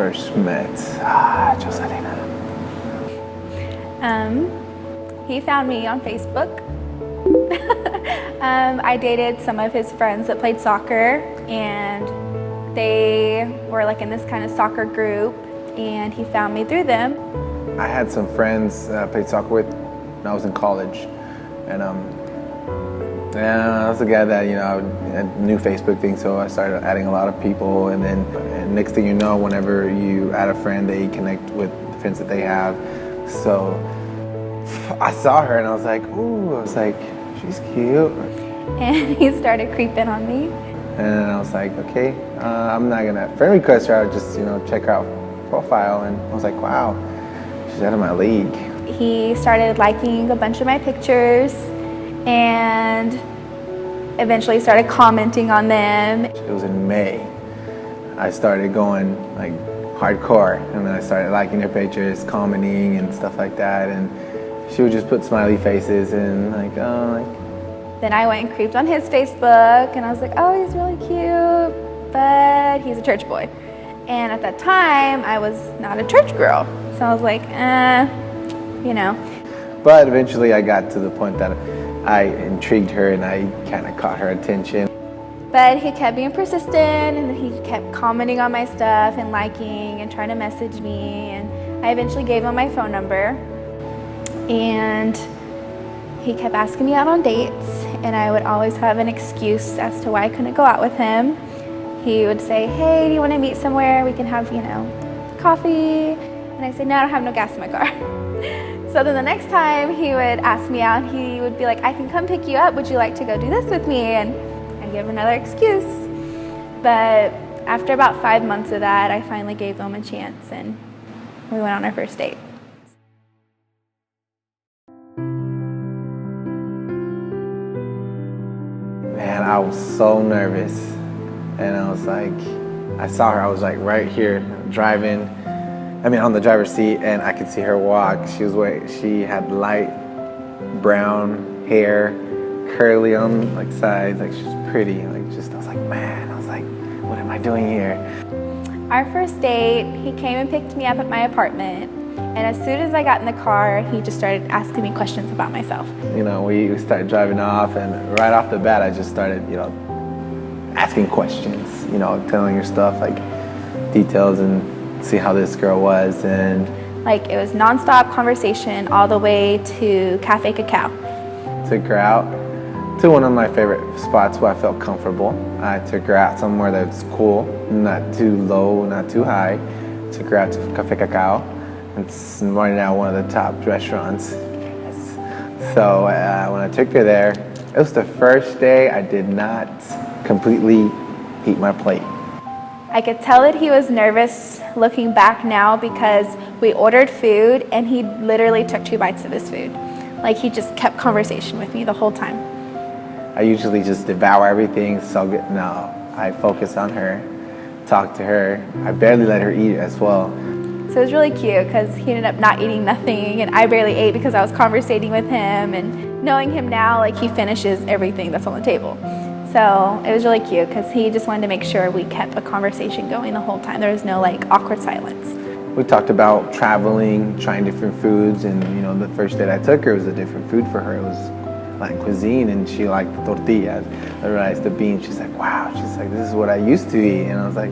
first met? Joselina. He found me on Facebook. I dated some of his friends that played soccer, and they were like in this kind of soccer group, and he found me through them. I had some friends I played soccer with when I was in college, and I was a guy that, you know, I knew Facebook thing, so I started adding a lot of people, and then next thing you know, whenever you add a friend, they connect with the friends that they have. So I saw her and I was like, ooh, I was like, she's cute. And he started creeping on me. And I was like, okay, I'm not gonna friend request her, I'll just, you know, check her out profile. And I was like, wow, she's out of my league. He started liking a bunch of my pictures and eventually started commenting on them. It was in May. I started going like hardcore, and then I started liking her pictures, commenting and stuff like that, and she would just put smiley faces and like, oh. Then I went and creeped on his Facebook, and I was like, oh, he's really cute, but he's a church boy. And at that time, I was not a church girl, so I was like, you know. But eventually I got to the point that I intrigued her and I kind of caught her attention. But he kept being persistent, and he kept commenting on my stuff and liking and trying to message me, and I eventually gave him my phone number, and he kept asking me out on dates, and I would always have an excuse as to why I couldn't go out with him. He would say, hey, do you want to meet somewhere? We can have, you know, coffee. And I said, no, I don't have no gas in my car. So then the next time he would ask me out, he would be like, I can come pick you up. Would you like to go do this with me? And I'd give him another excuse. But after about 5 months of that, I finally gave him a chance, and we went on our first date. Man, I was so nervous. And I was like, I saw her, I was like right here driving, on the driver's seat, and I could see her walk. She had light brown hair, curly on like sides, like she's pretty, I was like, man, I was like, what am I doing here? Our first date, he came and picked me up at my apartment, and as soon as I got in the car, he just started asking me questions about myself. You know, we started driving off, and right off the bat, I just started, you know, asking questions, you know, telling her stuff, like details, and see how this girl was. And like, it was nonstop conversation all the way to Cafe Cacao. Took her out to one of my favorite spots where I felt comfortable. I took her out somewhere that's cool, not too low, not too high. Took her out to Cafe Cacao. It's right now one of the top restaurants. So when I took her there, it was the first day I did not completely eat my plate. I could tell that he was nervous looking back now, because we ordered food and he literally took 2 bites of his food. Like, he just kept conversation with me the whole time. I usually just devour everything, so no, I focus on her, talk to her. I barely let her eat as well. So it was really cute, because he ended up not eating nothing, and I barely ate because I was conversating with him, and knowing him now, like, he finishes everything that's on the table. So it was really cute, because he just wanted to make sure we kept a conversation going the whole time. There was no like awkward silence. We talked about traveling, trying different foods, and you know, the first date I took her was a different food for her. It was Latin cuisine, and she liked the tortillas, the rice, the beans. She's like, wow, she's like, this is what I used to eat. And I was like,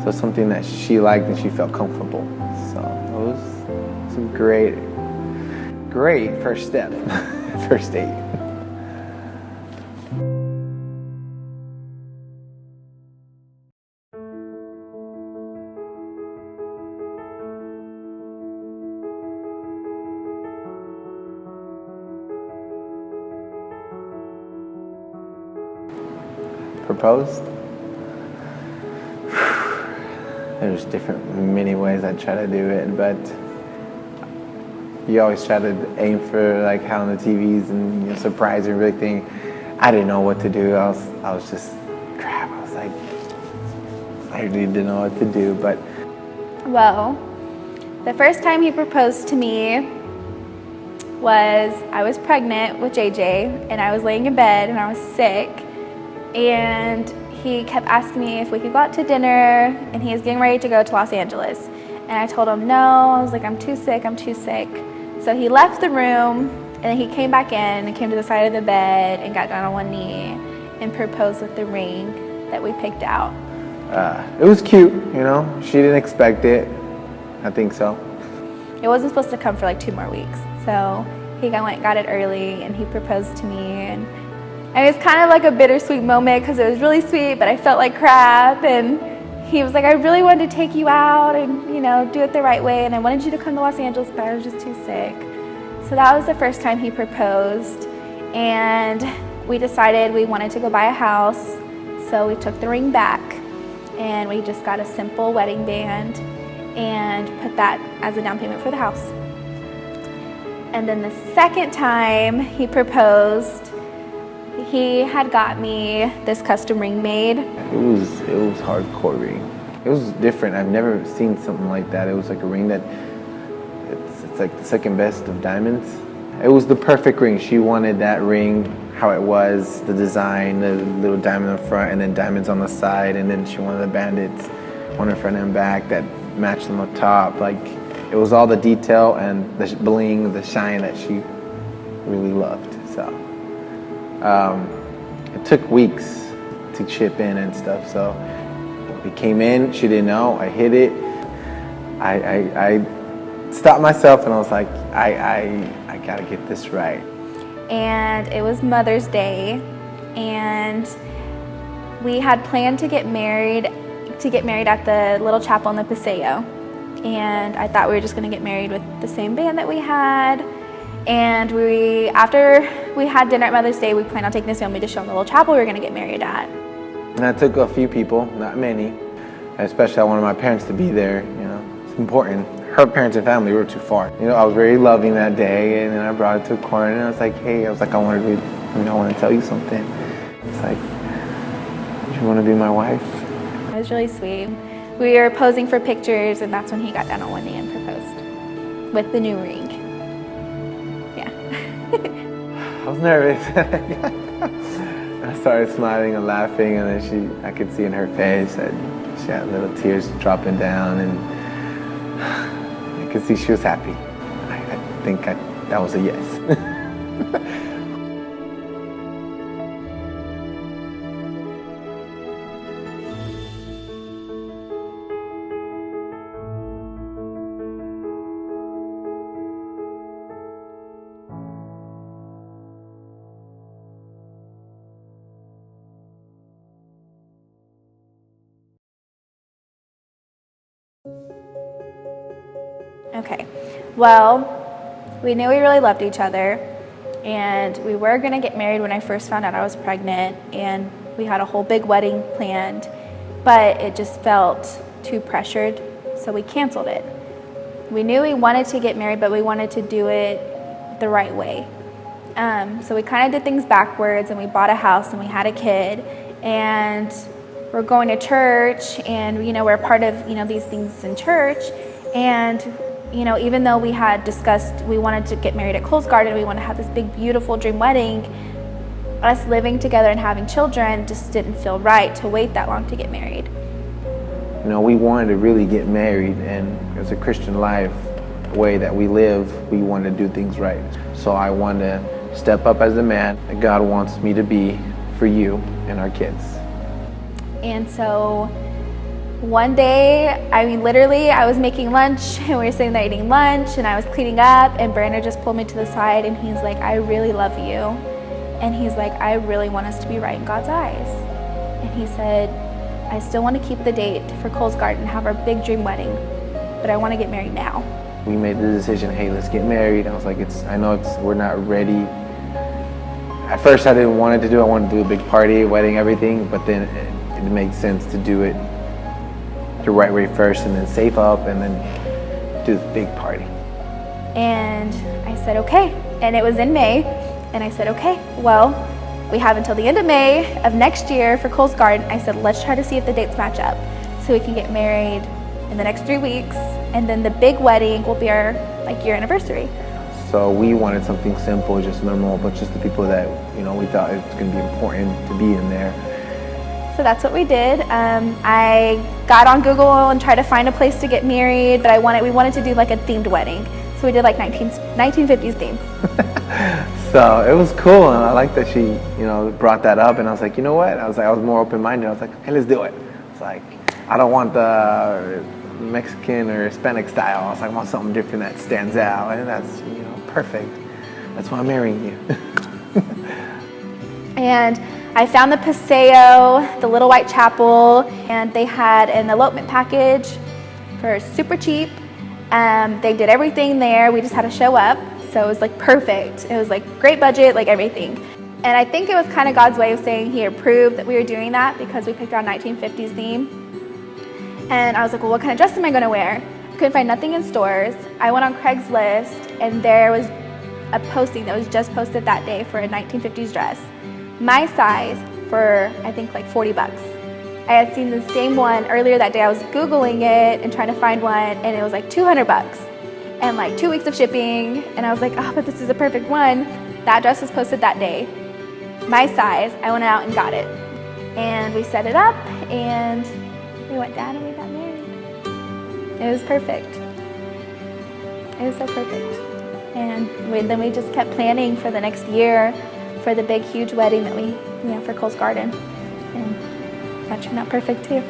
so something that she liked and she felt comfortable. So it was a great first step, first date. Proposed? There's many ways I try to do it, but you always try to aim for like how on the TVs and, you know, surprise and everything. I didn't know what to do. I was just crap. I was like, I really didn't know what to do. But well, the first time he proposed to me was I was pregnant with JJ, and I was laying in bed and I was sick. And he kept asking me if we could go out to dinner, and he was getting ready to go to Los Angeles. And I told him no. I was like, I'm too sick. So he left the room, and then he came back in and came to the side of the bed and got down on one knee and proposed with the ring that we picked out. It was cute, you know. She didn't expect it. I think so. It wasn't supposed to come for like 2 more weeks. So he got it early, and he proposed to me. And it was kind of like a bittersweet moment because it was really sweet, but I felt like crap. And he was like, I really wanted to take you out and, you know, do it the right way. And I wanted you to come to Los Angeles, but I was just too sick. So that was the first time he proposed. And we decided we wanted to go buy a house. So we took the ring back, and we just got a simple wedding band and put that as a down payment for the house. And then the second time he proposed, he had got me this custom ring made. It was hardcore ring. It was different. I've never seen something like that. It was like a ring that it's like the second best of diamonds. It was the perfect ring. She wanted that ring how it was, the design, the little diamond in the front and then diamonds on the side, and then she wanted the bandits on her front and back that matched them up top. Like, it was all the detail and the bling, the shine that she really loved. So it took weeks to chip in and stuff. So it came in, she didn't know, I hit it. I stopped myself and I was like, I gotta get this right. And it was Mother's Day, and we had planned to get married at the little chapel in the Paseo. And I thought we were just gonna get married with the same band that we had. And after we had dinner at Mother's Day, we planned on taking this family to show them the little chapel we were gonna get married at. And I took a few people, not many, especially I wanted my parents to be there, you know, it's important. Her parents and family were too far. You know, I was very loving that day, and then I brought it to a corner, and I was like, hey, I want to tell you something. It's like, do you want to be my wife? It was really sweet. We were posing for pictures, and that's when he got down on one knee and proposed with the new ring. Yeah. I was nervous. I started smiling and laughing, and then I could see in her face that she had little tears dropping down, and I could see she was happy. I think that was a yes. Okay, well, we knew we really loved each other, and we were gonna get married when I first found out I was pregnant, and we had a whole big wedding planned, but it just felt too pressured, so we canceled it. We knew we wanted to get married, but we wanted to do it the right way. So we kind of did things backwards, and we bought a house, and we had a kid, and we're going to church, and, you know, we're part of, you know, these things in church, and you know, even though we had discussed we wanted to get married at Cole's Garden, we want to have this big, beautiful dream wedding, us living together and having children just didn't feel right to wait that long to get married. You know, we wanted to really get married, and as a Christian life way that we live, we want to do things right. So I want to step up as the man that God wants me to be for you and our kids. And so one day, I mean, literally, I was making lunch, and we were sitting there eating lunch, and I was cleaning up, and Brandon just pulled me to the side, and he's like, I really love you. And he's like, I really want us to be right in God's eyes. And he said, I still want to keep the date for Cole's Garden, have our big dream wedding, but I want to get married now. We made the decision, hey, let's get married. I was like, we're not ready. At first, I didn't want it to do. I wanted to do a big party, wedding, everything, but then it made sense to do it the right way first, and then save up, and then do the big party. And I said, okay. And it was in May, and I said, okay, well, we have until the end of May of next year for Cole's Garden. I said, let's try to see if the dates match up so we can get married in the next 3 weeks, and then the big wedding will be our year anniversary. So we wanted something simple, just normal, but just the people that, you know, we thought it was going to be important to be in there. So that's what we did. I got on Google and tried to find a place to get married, but we wanted to do like a themed wedding. So we did like 1950s theme. So it was cool, and I like that she, brought that up, and I was like, you know what? I was more open-minded. I was like, okay, let's do it. It's like, I don't want the Mexican or Hispanic style. I was like, I want something different that stands out, and that's, perfect. That's why I'm marrying you. And I found the Paseo, the Little White Chapel, and they had an elopement package for super cheap. They did everything there. We just had to show up. So it was like perfect. It was like great budget, like everything. And I think it was kind of God's way of saying He approved that we were doing that, because we picked our 1950s theme. And I was like, well, what kind of dress am I going to wear? I couldn't find nothing in stores. I went on Craigslist, and there was a posting that was just posted that day for a 1950s dress. My size for, I think, like $40. I had seen the same one earlier that day. I was Googling it and trying to find one, and it was like $200 and like 2 weeks of shipping. And I was like, oh, but this is a perfect one. That dress was posted that day. My size, I went out and got it. And we set it up, and we went down and we got married. It was perfect. It was so perfect. And then we just kept planning for the next year for the big, huge wedding that we, for Cole's Garden. And that turned out perfect too.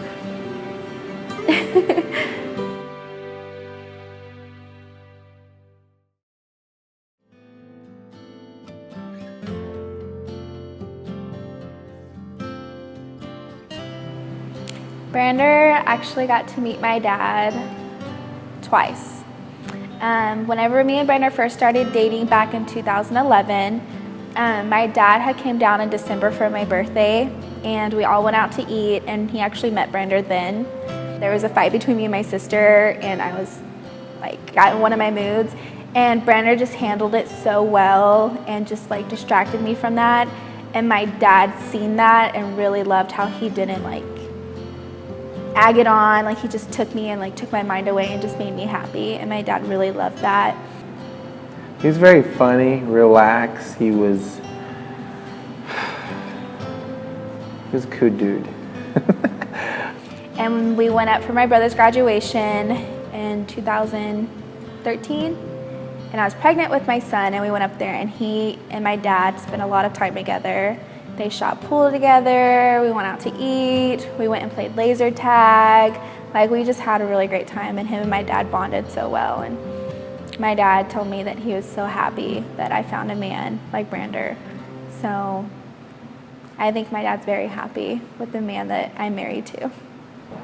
Brander actually got to meet my dad twice. Whenever me and Brander first started dating back in 2011, my dad had came down in December for my birthday, and we all went out to eat, and he actually met Brander then. There was a fight between me and my sister, and I was like, got in one of my moods, and Brander just handled it so well and just like distracted me from that. And my dad seen that and really loved how he didn't like egg it on, like he just took me and like took my mind away and just made me happy. And my dad really loved that. He was very funny, relaxed. He was a cool dude. And we went up for my brother's graduation in 2013, and I was pregnant with my son, and we went up there, and he and my dad spent a lot of time together. They shot pool together, we went out to eat, we went and played laser tag. Like, we just had a really great time, and him and my dad bonded so well. And my dad told me that he was so happy that I found a man like Brander. So I think my dad's very happy with the man that I'm married to.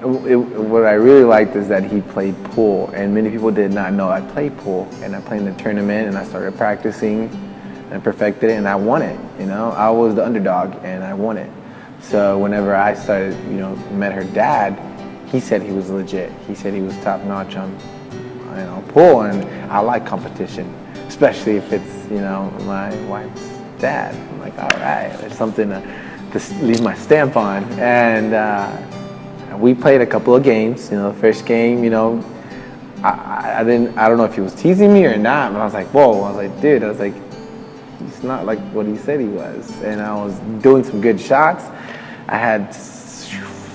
What I really liked is that he played pool, and many people did not know I played pool. And I played in the tournament, and I started practicing and perfected it, and I won it. I was the underdog, and I won it. So whenever I started, met her dad, he said he was legit. He said he was top notch on, pool, and I like competition, especially if it's, my wife's dad. I'm like, all right, there's something to leave my stamp on. And we played a couple of games. The first game, I don't know if he was teasing me or not, but I was like, whoa. I was like, dude, he's not like what he said he was. And I was doing some good shots.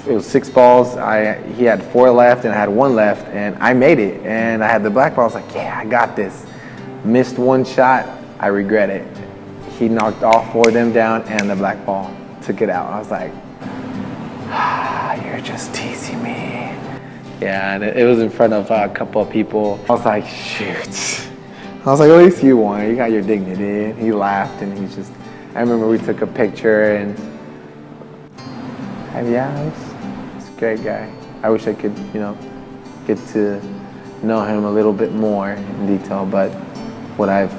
It was 6 balls. He had 4 left, and I had 1 left, and I made it. And I had the black ball. I was like, yeah, I got this. Missed 1 shot. I regret it. He knocked all 4 of them down, and the black ball took it out. I was like, you're just teasing me. Yeah, and it was in front of a couple of people. I was like, shoot. I was like, at least you won. You got your dignity. And he laughed, and I remember we took a picture, and yeah, he's a great guy. I wish I could, get to know him a little bit more in detail, but what I've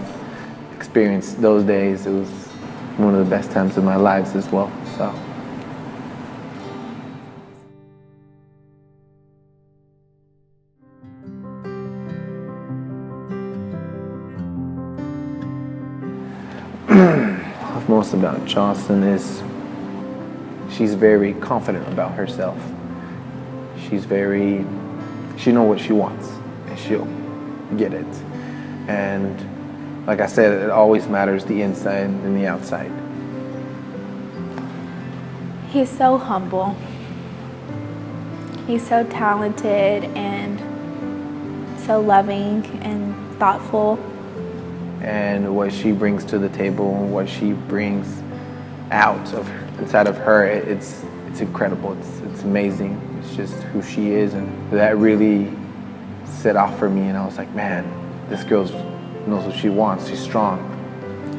experienced those days, it was one of the best times of my lives as well, so. What I love most about Jocelyn is she's very confident about herself. She knows what she wants, and she'll get it. And like I said, it always matters the inside and the outside. He's so humble. He's so talented and so loving and thoughtful. And what she brings to the table, what she brings out of inside of her, it's incredible. It's amazing. It's just who she is, and that really set off for me. And I was like, man, this girl knows what she wants. She's strong.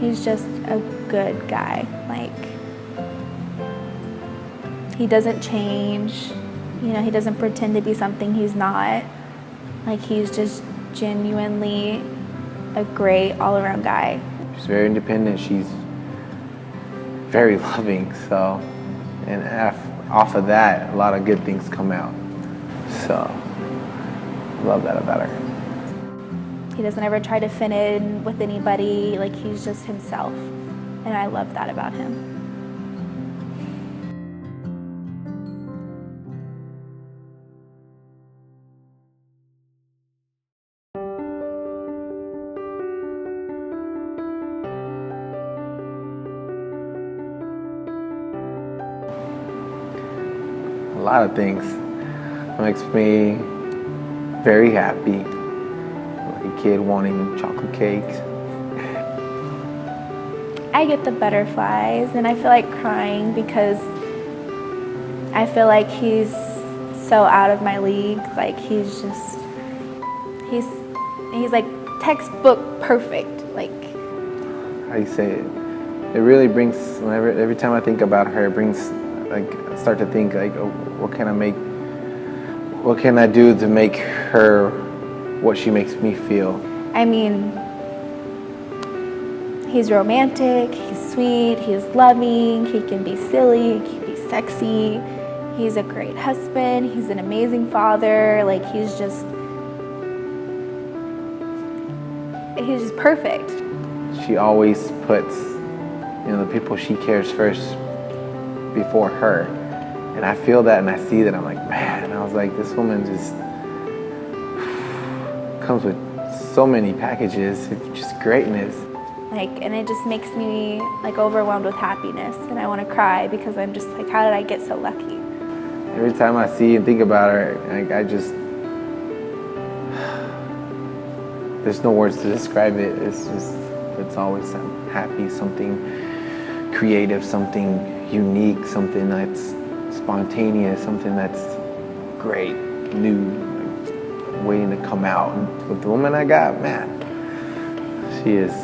He's just a good guy. Like, he doesn't change. You know, he doesn't pretend to be something he's not. Like, he's just genuinely a great all-around guy. She's very independent. She's very loving. So, and off of that, a lot of good things come out. So, love that about her. He doesn't ever try to fit in with anybody. Like, he's just himself. And I love that about him. A lot of things. It makes me very happy. Like a kid wanting chocolate cakes. I get the butterflies and I feel like crying because I feel like he's so out of my league. Like, he's like textbook perfect. Like, How do you say it? It really brings, every time I think about her, it brings, like, I start to think, like, oh, what can I do to make her what she makes me feel? I mean, he's romantic, he's sweet, he's loving, he can be silly, he can be sexy. He's a great husband, he's an amazing father. Like, he's just perfect. She always puts, the people she cares first before her. And I feel that and I see that. I'm like, man, I was like, this woman just comes with so many packages. It's just greatness. Like, and it just makes me like overwhelmed with happiness, and I want to cry because I'm just like, how did I get so lucky? Every time I see and think about her, like, there's no words to describe it. It's always something happy, something creative, something unique, something that's spontaneous, something that's great, new, like, waiting to come out. And with the woman I got, man, she is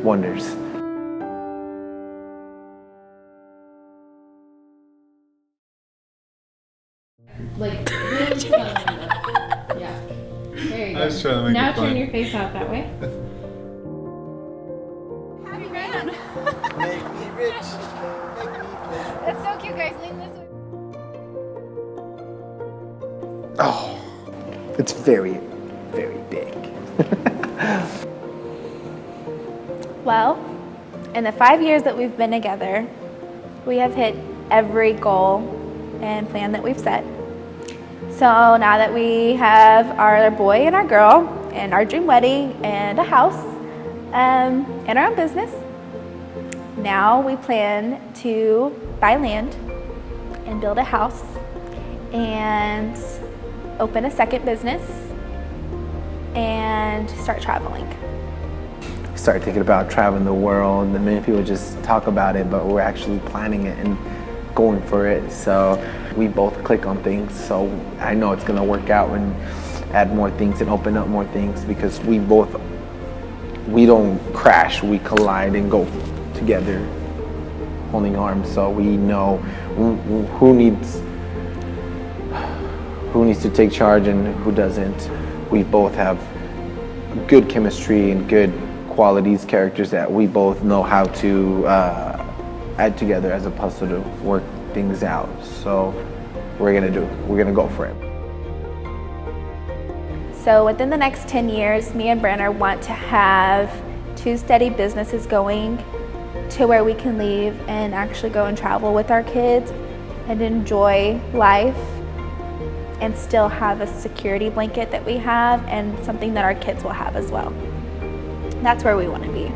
wonders. Like, really yeah. There you go. I was trying to make Now it turn fun. your face out that way. Happy man. Make me rich. Make me rich. That's so cute, guys. Lean this way. Oh, it's very, very big. Well, in the 5 years that we've been together, we have hit every goal and plan that we've set. So now that we have our boy and our girl and our dream wedding and a house and our own business, now we plan to buy land and build a house and open a second business and start traveling. Start thinking about traveling the world, and many people just talk about it, but we're actually planning it and going for it. So we both click on things, so I know it's gonna work out and add more things and open up more things, because we don't crash, we collide and go together holding arms. So we know who needs to take charge and who doesn't. We both have good chemistry and good qualities, characters that we both know how to add together as a puzzle to work things out. So we're gonna go for it. So within the next 10 years, me and Brenner want to have 2 steady businesses going to where we can leave and actually go and travel with our kids and enjoy life and still have a security blanket that we have and something that our kids will have as well. That's where we want to be.